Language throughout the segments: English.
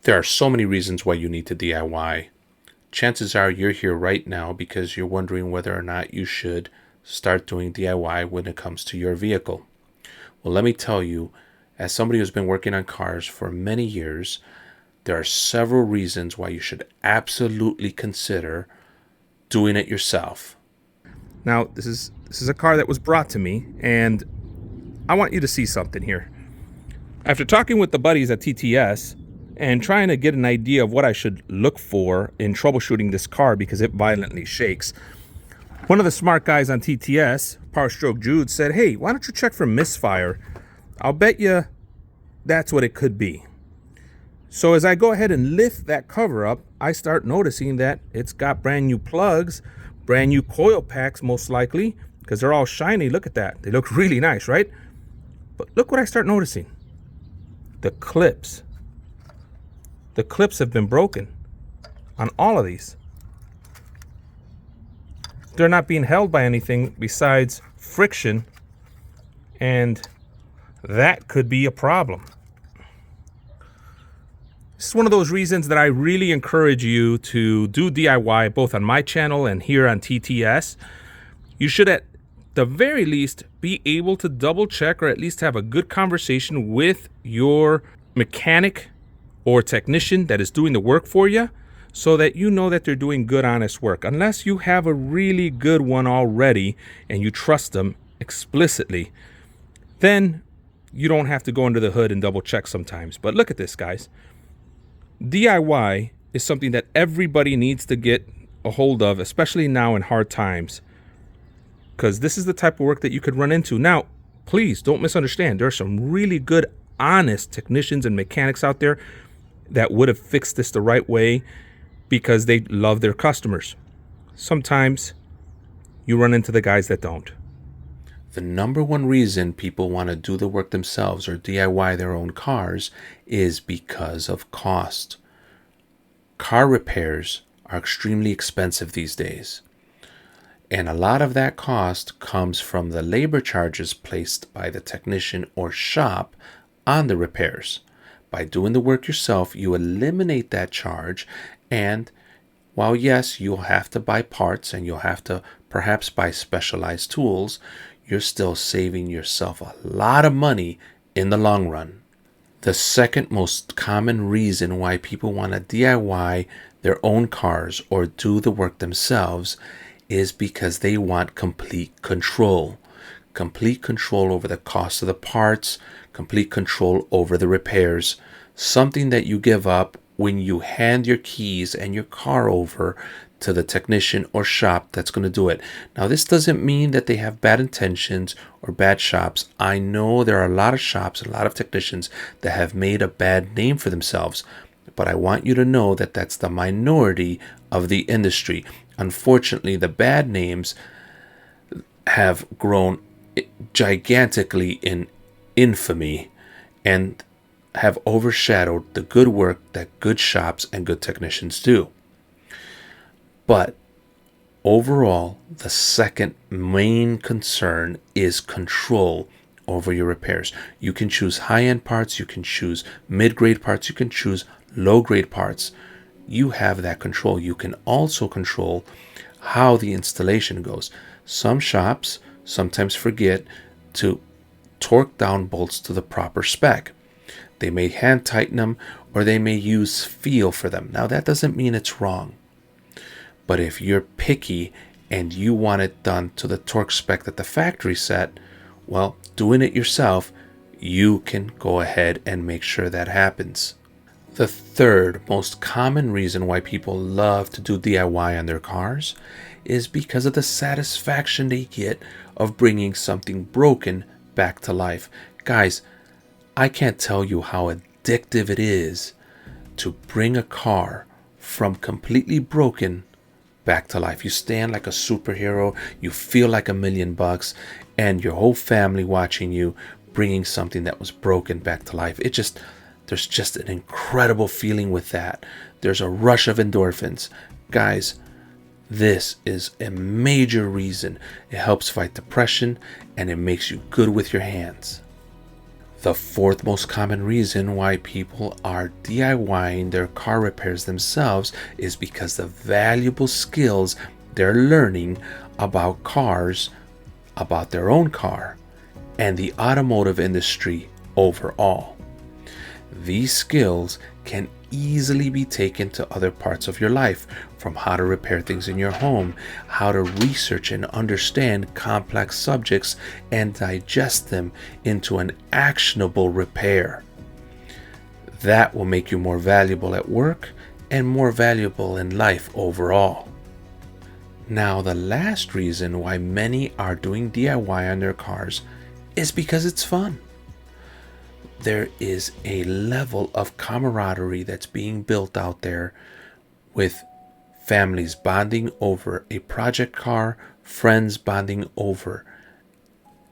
There are so many reasons why you need to DIY. Chances are you're here right now because you're wondering whether or not you should start doing DIY when it comes to your vehicle. Well, let me tell you, as somebody who's been working on cars for many years, there are several reasons why you should absolutely consider doing it yourself. Now, this is a car that was brought to me, and I want you to see something here. After talking with the buddies at TTS and trying to get an idea of what I should look for in troubleshooting this car because it violently shakes, one of the smart guys on TTS, Power Stroke Jude, said, "Hey, why don't you check for misfire? I'll bet you that's what it could be." So as I go ahead and lift that cover up, I start noticing that it's got brand new plugs, brand new coil packs, most likely, because they're all shiny. Look at that. They look really nice, right? But look what I start noticing. The clips. The clips have been broken on all of these. They're not being held by anything besides friction, and that could be a problem. This is one of those reasons that I really encourage you to do DIY both on my channel and here on TTS. You should at the very least be able to double check or at least have a good conversation with your mechanic or technician that is doing the work for you so that you know that they're doing good, honest work. Unless you have a really good one already and you trust them explicitly, then you don't have to go under the hood and double check sometimes. But look at this, guys. DIY is something that everybody needs to get a hold of, especially now in hard times, because this is the type of work that you could run into. Now, please don't misunderstand. There are some really good, honest technicians and mechanics out there that would have fixed this the right way because they love their customers. Sometimes you run into the guys that don't. The number one reason people want to do the work themselves or DIY their own cars is because of cost. Car repairs are extremely expensive these days. And a lot of that cost comes from the labor charges placed by the technician or shop on the repairs. By doing the work yourself, you eliminate that charge, and while yes, you'll have to buy parts and you'll have to perhaps buy specialized tools, you're still saving yourself a lot of money in the long run. The second most common reason why people want to DIY their own cars or do the work themselves is because they want complete control. Complete control over the cost of the parts, complete control over the repairs, something that you give up when you hand your keys and your car over to the technician or shop that's going to do it. Now, this doesn't mean that they have bad intentions or bad shops. I know there are a lot of shops, a lot of technicians that have made a bad name for themselves, but I want you to know that that's the minority of the industry. Unfortunately, the bad names have grown gigantically in infamy and have overshadowed the good work that good shops and good technicians do. But overall, the second main concern is control over your repairs. You can choose high-end parts, you can choose mid-grade parts, you can choose low-grade parts. You have that control. You can also control how the installation goes. Some shops sometimes forget to torque down bolts to the proper spec. They may hand tighten them or they may use feel for them. Now, that doesn't mean it's wrong. But if you're picky and you want it done to the torque spec that the factory set, well, doing it yourself, you can go ahead and make sure that happens. The third most common reason why people love to do DIY on their cars is because of the satisfaction they get of bringing something broken back to life. Guys, I can't tell you how addictive it is to bring a car from completely broken back to life. You stand like a superhero, you feel like $1,000,000, and your whole family watching you bringing something that was broken back to life. There's just an incredible feeling with that. There's a rush of endorphins. Guys, this is a major reason. It helps fight depression and it makes you good with your hands. The fourth most common reason why people are DIYing their car repairs themselves is because the valuable skills they're learning about cars, about their own car, and the automotive industry overall. These skills can easily be taken to other parts of your life, from how to repair things in your home, how to research and understand complex subjects and digest them into an actionable repair. That will make you more valuable at work and more valuable in life overall. Now, the last reason why many are doing DIY on their cars is because it's fun. There is a level of camaraderie that's being built out there, with families bonding over a project car, friends bonding over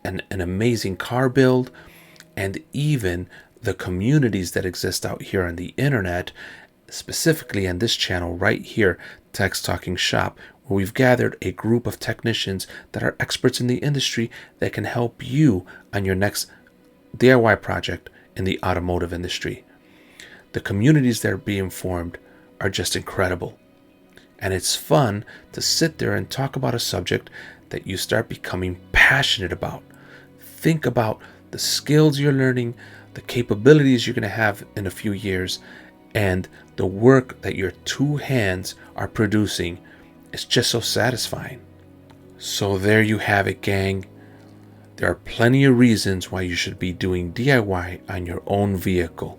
an amazing car build, and even the communities that exist out here on the internet, specifically on this channel right here, Text Talking Shop, where we've gathered a group of technicians that are experts in the industry that can help you on your next DIY project in the automotive industry. The communities that are being formed are just incredible. And it's fun to sit there and talk about a subject that you start becoming passionate about. Think about the skills you're learning, the capabilities you're going to have in a few years, and the work that your two hands are producing. It's just so satisfying. So there you have it, gang. There are plenty of reasons why you should be doing DIY on your own vehicle.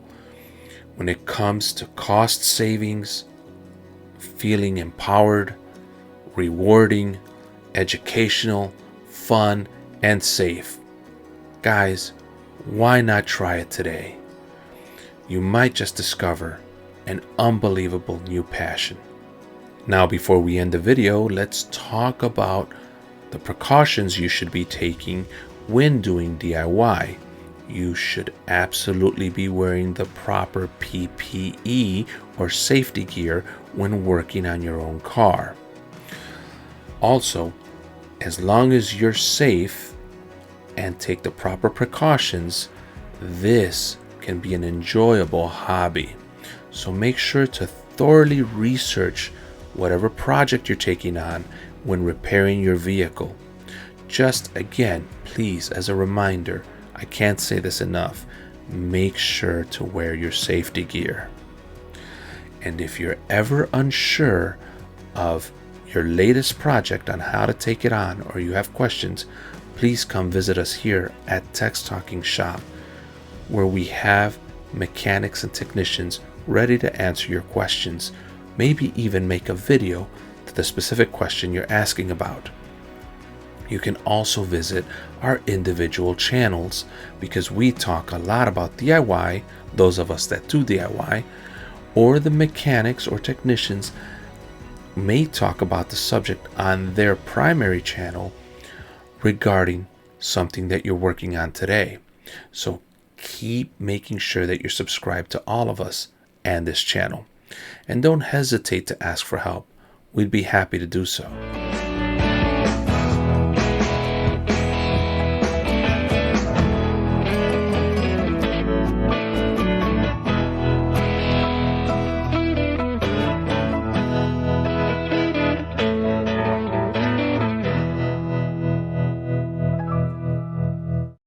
When it comes to cost savings, feeling empowered, rewarding, educational, fun, and safe. Guys, why not try it today? You might just discover an unbelievable new passion. Now, before we end the video, let's talk about the precautions you should be taking when doing DIY. You should absolutely be wearing the proper PPE or safety gear when working on your own car. Also, as long as you're safe and take the proper precautions, this can be an enjoyable hobby. So make sure to thoroughly research whatever project you're taking on when repairing your vehicle. Just again, please, as a reminder, I can't say this enough, make sure to wear your safety gear. And if you're ever unsure of your latest project on how to take it on, or you have questions, please come visit us here at Text Talking Shop, where we have mechanics and technicians ready to answer your questions, maybe even make a video to the specific question you're asking about. You can also visit our individual channels, because we talk a lot about DIY, those of us that do DIY, or the mechanics or technicians may talk about the subject on their primary channel regarding something that you're working on today. So keep making sure that you're subscribed to all of us and this channel. And don't hesitate to ask for help. We'd be happy to do so.